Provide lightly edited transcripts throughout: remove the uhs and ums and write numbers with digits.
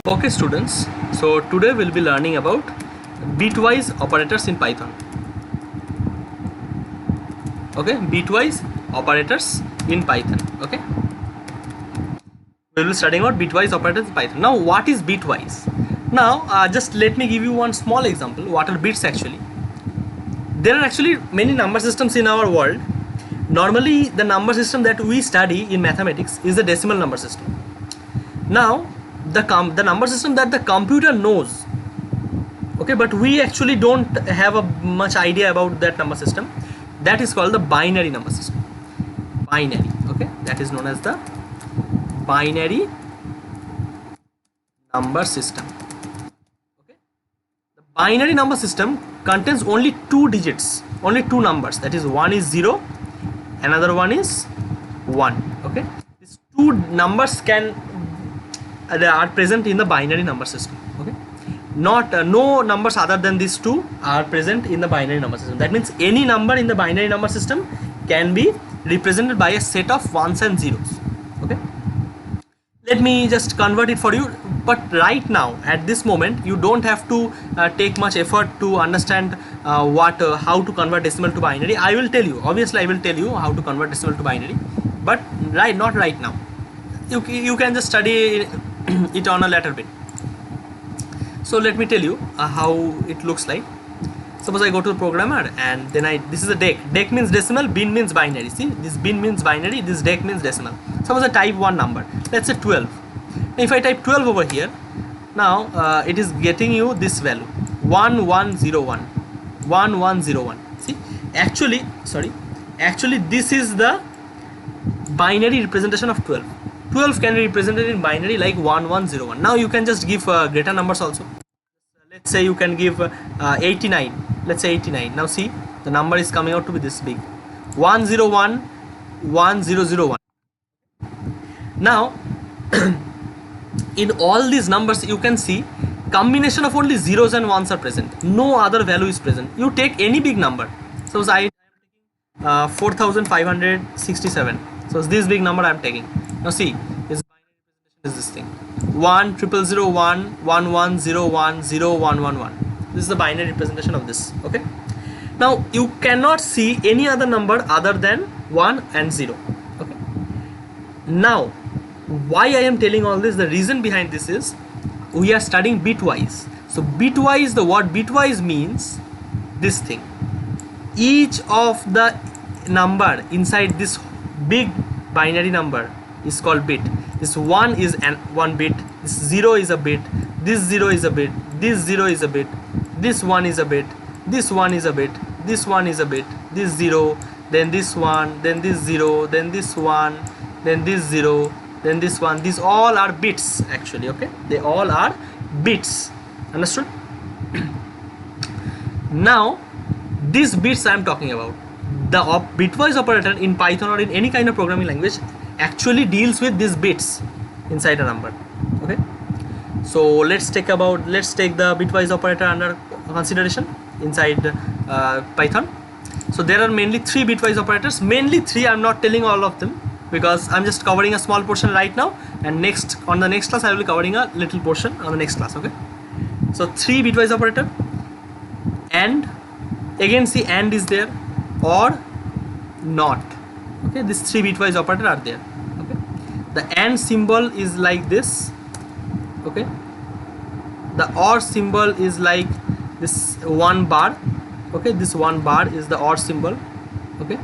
Okay students, so today we'll be learning about bitwise operators in Python. Okay, bitwise operators in Python. Okay, we will be studying about bitwise operators in Python. Now what is bitwise? Now just let me give you one small example. What are bits actually? There are actually many number systems in our world. Normally the number system that we study in mathematics is the decimal number system. Now the number system that the computer knows, okay, but we actually don't have a much idea about that number system, that is called the binary number system. Binary, okay, that is known as the binary number system. Okay, the binary number system contains only two digits, only two numbers, that is one is 0, another one is 1. Okay, these two numbers are present in the binary number system. Okay, not no numbers other than these two are present in the binary number system. That means any number in the binary number system can be represented by a set of ones and zeros. Okay, let me just convert it for you, but right now at this moment you don't have to take much effort to understand how to convert decimal to binary. I will tell you, obviously I will tell you how to convert decimal to binary, but not right now. You can just study it on a later bit. So let me tell you how it looks like. Suppose I go to the programmer and then this is a dec. Dec means decimal, bin means binary. See, this bin means binary, this dec means decimal. Suppose I type one number, let's say 12. If I type 12 over here, now it is getting you this value 1101. 1101. See, actually this is the binary representation of 12. 12 can be represented in binary like 1101. Now you can just give greater numbers also. Let's say you can give 89. Let's say 89. Now see, the number is coming out to be this big, 101 1001. Now in all these numbers you can see combination of only zeros and ones are present, no other value is present. You take any big number, suppose I am taking 4567, so this big number I am taking. Now see, this binary representation is this thing, 10001 1101 0111. This is the binary representation of this. Okay, now you cannot see any other number other than 1 and 0. Okay, now why I am telling all this, the reason behind this is we are studying bitwise. So bitwise, the word bitwise means this thing, each of the number inside this big binary number is called bit. This 1 is one bit, this 0 is a bit, this 0 is a bit, this 0 is a bit, this 1 is a bit, this 1 is a bit, this 1 is a bit, this 0, then this 1, then this 0, then this 1, then this 0, then this 1. These all are bits actually. Okay, they all are bits. Understood? Now these bits I am talking about, the bitwise operator in Python or in any kind of programming language actually deals with these bits inside a number. Okay, so let's take the bitwise operator under consideration inside Python. So there are mainly three bitwise operators, mainly three. I'm not telling all of them because I'm just covering a small portion right now, and on the next class I will be covering a little portion on the next class. Okay, so three bitwise operator, and again see and is there, or not. Okay, these three bitwise operator are there. Okay, the and symbol is like this. Okay, the or symbol is like this one bar. Okay, this one bar is the or symbol. Okay,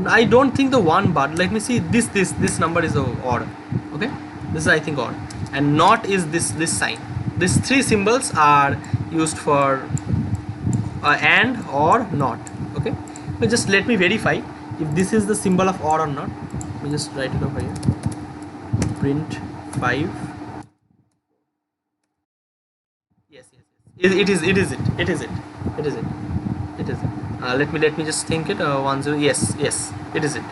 I don't think the one bar, let me see, this number is odd. Okay, this is I think odd, and not is this sign. These three symbols are used for and or not. Okay, so just let me verify if this is the symbol of or not. Let me just write it over here, print 5. Yes, it is it. Let me just think it. 1 0. Yes, it is it.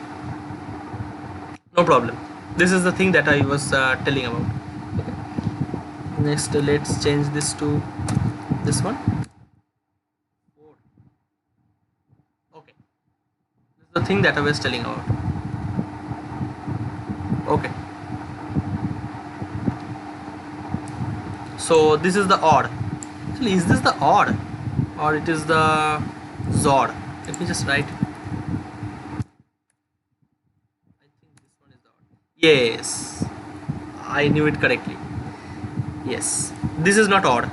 No problem. This is the thing that I was telling about. Okay. Next, let's change this to this one. 4. Okay. This is the thing that I was telling about. Okay. So this is the odd. Actually, is this the odd or it is the zod? Let me just write. I think this one is the odd. Yes, I knew it correctly. Yes, this is not odd.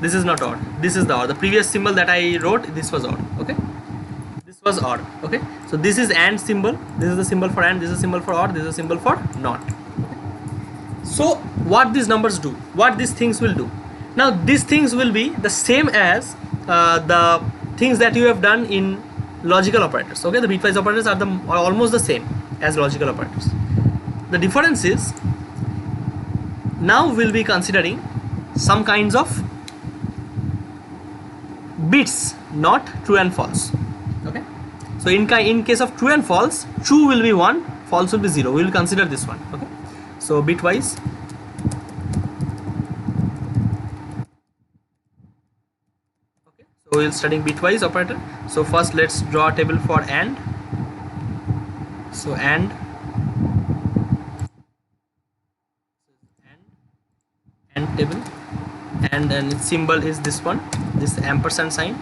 This is not odd. This is the odd. The previous symbol that I wrote, this was odd. Okay, this was odd. Okay, so this is AND symbol. This is the symbol for AND. This is a symbol for odd. This is a symbol for NOT. Okay. So what these numbers do, what these things will do. Now these things will be the same as the things that you have done in logical operators. Okay, the bitwise operators are almost the same as logical operators. The difference is, now we'll be considering some kinds of bits, not true and false. Okay, so in case of true and false, true will be 1, false will be 0. We will consider this one. Okay, so bitwise. Okay, so we'll studying bitwise operator. So first let's draw a table for AND. So AND table, and its symbol is this one, this ampersand sign.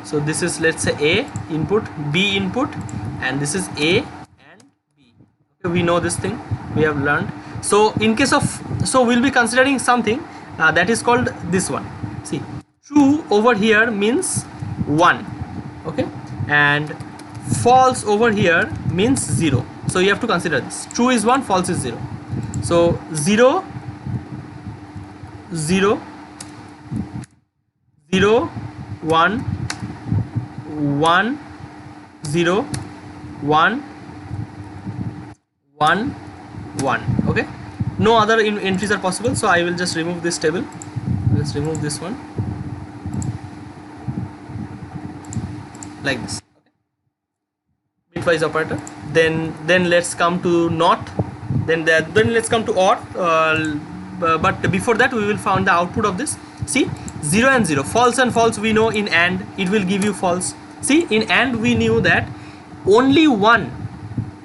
So this is, let's say, A input, B input, and this is A and B. Okay, we know this thing, we have learned. So in case of, so we'll be considering something that is called this one. See, true over here means 1, okay, and false over here means 0. So you have to consider this. True is 1, false is 0. So 0 0 0 1 1 0 1 1 1. Okay, no other entries are possible, so I will just remove this table. Let's remove this one like this. Okay, bitwise operator. Then let's come to NOT. Then let's come to OR. But before that, we will find the output of this. See, 0 and 0, false and false, we know in AND it will give you false. See, in AND we knew that only one,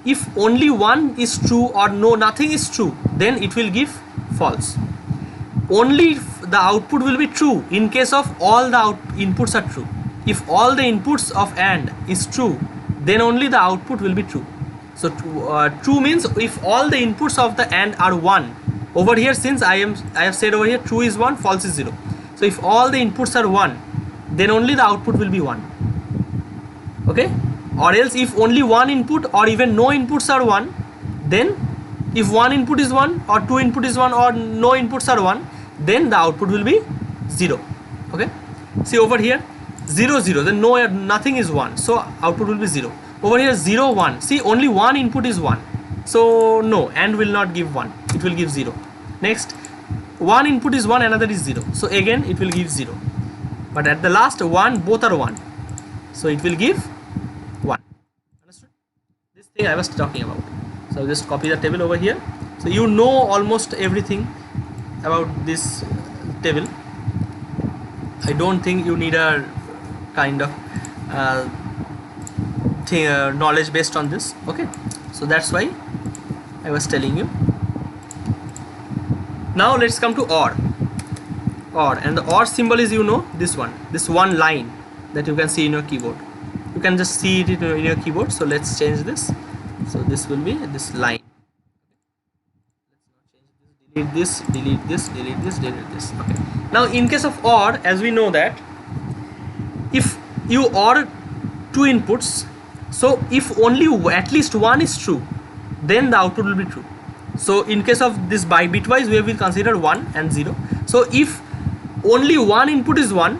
if only one is true or no, nothing is true, then it will give false. Only the output will be true in case of all the inputs are true. If all the inputs of AND is true, then only the output will be true. So true means if all the inputs of the AND are 1. Over here, since I have said over here true is 1, false is 0. So if all the inputs are 1, then only the output will be 1. Okay, or else if only one input or even no inputs are 1, then if one input is 1 or two input is 1 or no inputs are 1, then the output will be 0. Okay, see over here 0 0, then nothing is 1, so output will be 0. Over here 0 1, see only one input is 1, so no, and will not give 1, it will give 0. Next, one input is 1, another is 0, so again it will give 0. But at the last one, both are 1, so it will give 1. Understood? This thing I was talking about. So I'll just copy the table over here. So you know almost everything about this table. I don't think you need a kind of knowledge based on this. Okay, so that's why I was telling you. Now let's come to OR. OR, and the OR symbol is, you know, this one line that you can see in your keyboard. You can just see it in your keyboard. So let's change this. So this will be this line. Delete this, delete this, delete this, delete this. Okay. Now in case of OR, as we know that if you OR two inputs, so if only at least one is true, then the output will be true. So in case of this by bitwise, we will consider 1 and 0. So if only one input is 1,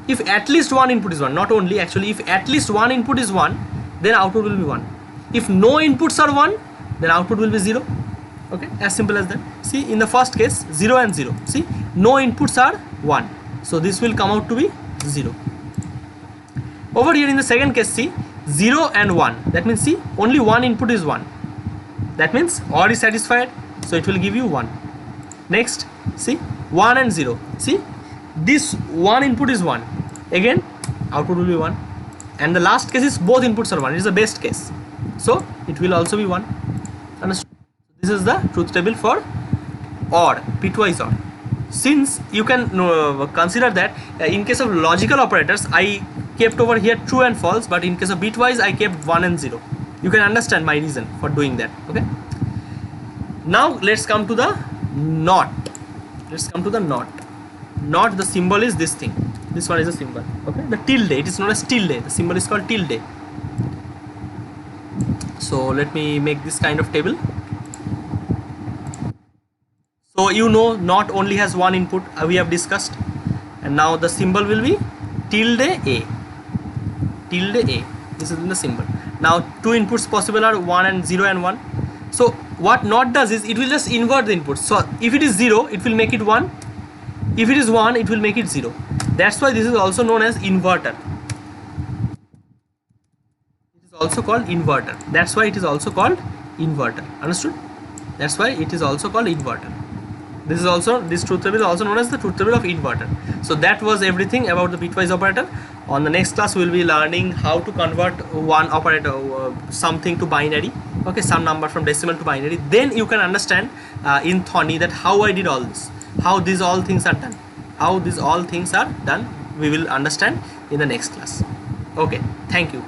if at least one input is 1, not only, actually if at least one input is 1, then output will be 1. If no inputs are 1, then output will be 0. Okay, as simple as that. See, in the first case 0 and 0, see, no inputs are 1, so this will come out to be 0. Over here in the second case, see, 0 and 1, that means, see, only one input is 1, that means OR is satisfied, so it will give you 1. Next, see, 1 and 0, see, this one input is 1, again output will be 1. And the last case is both inputs are 1, it is the best case, so it will also be 1. Understood? This is the truth table for OR, bitwise OR. since you can consider that in case of logical operators I kept over here true and false, but in case of bitwise I kept 1 and 0. You can understand my reason for doing that. Okay, now let's come to the not. Let's come to the not. Not, the symbol is this thing. This one is a symbol. Okay, the tilde, it is known as tilde. The symbol is called tilde. So let me make this kind of table. So you know not only has one input, we have discussed, and now the symbol will be tilde a. Tilde a, this is in the symbol. Now two inputs possible are 1 and 0 and 1. So what not does is it will just invert the inputs. So if it is 0, it will make it 1. If it is 1, it will make it 0. That's why this is also known as inverter. It is also called inverter. That's why it is also called inverter. Understood? That's why it is also called inverter. This truth table is also known as the truth table of inverter. So that was everything about the bitwise operator. On the next class we will be learning how to convert one operator, something to binary. Okay, some number from decimal to binary. Then you can understand in Thonny that how I did all this, how these all things are done. How these all things are done, we will understand in the next class. Okay, thank you.